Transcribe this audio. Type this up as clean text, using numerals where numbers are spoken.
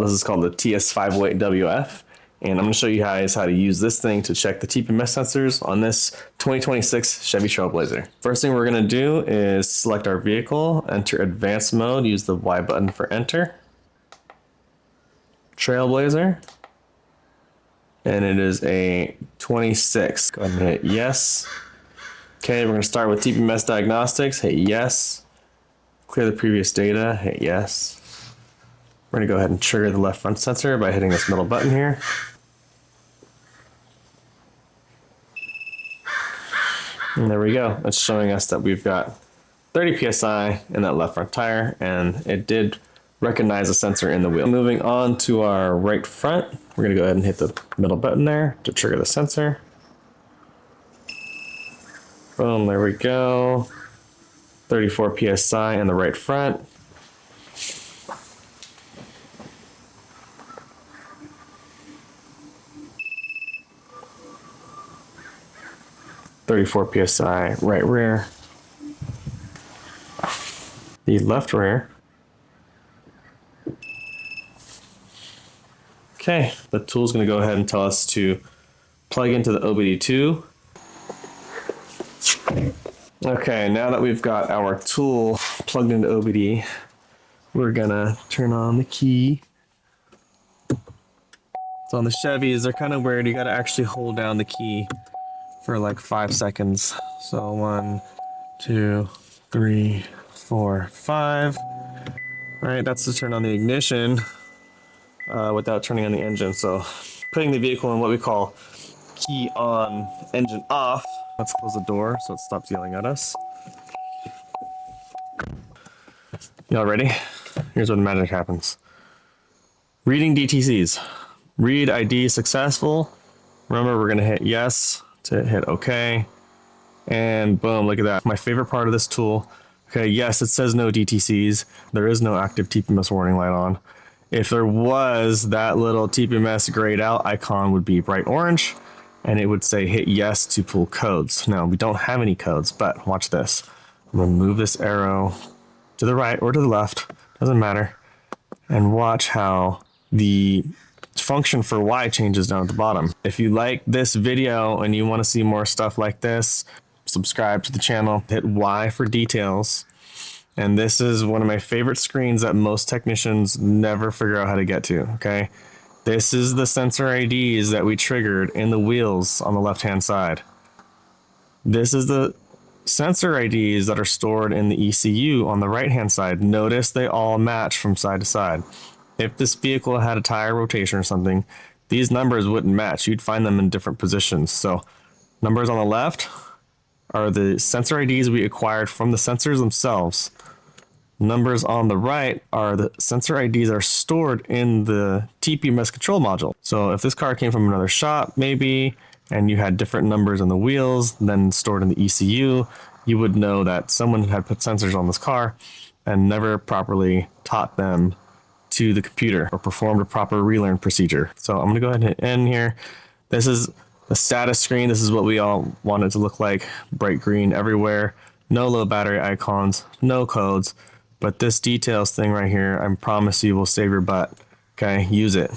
This is called the TS508WF. And I'm going to show you guys how to use this thing to check the TPMS sensors on this 2026 Chevy Trailblazer. First thing we're going to do is select our vehicle, enter advanced mode, use the Y button for enter. Trailblazer. And it is a 26. Go ahead and hit yes. Okay, we're going to start with TPMS Diagnostics. Hit yes. Clear the previous data. Hit yes. We're going to go ahead and trigger the left front sensor by hitting this middle button here. And there we go. It's showing us that we've got 30 psi in that left front tire, and it did recognize a sensor in the wheel. Moving on to our right front, we're going to go ahead and hit the middle button there to trigger the sensor. Boom, there we go. 34 psi in the right front. psi right rear. The left rear. Okay, the tool's going to go ahead and tell us to plug into the OBDII. Okay, now that we've got our tool plugged into OBDII, we're gonna turn on the key. So on the Chevys, they're kind of weird. You gotta actually hold down the key for like 5 seconds. So 1, 2, 3, 4, 5. All right, that's to turn on the ignition without turning on the engine. So putting the vehicle in what we call key on, engine off. Let's close the door so it stops yelling at us. Y'all ready? Here's where the magic happens. Reading DTCs. Read ID successful. Remember, we're gonna hit yes to hit OK. And boom, look at that. My favorite part of this tool. Okay, yes, it says no DTCs. There is no active TPMS warning light on. If there was, that little TPMS grayed out icon would be bright orange, and it would say hit yes to pull codes. Now, we don't have any codes, but watch this. I'm gonna move this arrow to the right or to the left, doesn't matter, and watch how the function for Y changes down at the bottom. If you like this video and you wanna see more stuff like this, subscribe to the channel, hit Y for details. And this is one of my favorite screens that most technicians never figure out how to get to, okay? This is the sensor IDs that we triggered in the wheels on the left-hand side. This is the sensor IDs that are stored in the ECU on the right-hand side. Notice they all match from side to side. If this vehicle had a tire rotation or something, these numbers wouldn't match. You'd find them in different positions. So numbers on the left are the sensor IDs we acquired from the sensors themselves. Numbers on the right are the sensor IDs that are stored in the TPMS control module. So if this car came from another shop, maybe, and you had different numbers on the wheels than stored in the ECU, you would know that someone had put sensors on this car and never properly taught them to the computer or performed a proper relearn procedure. So I'm gonna go ahead and hit N here. This is the status screen. This is what we all want it to look like. Bright green everywhere. No low battery icons, no codes. But this details thing right here, I promise you will save your butt. Okay, use it.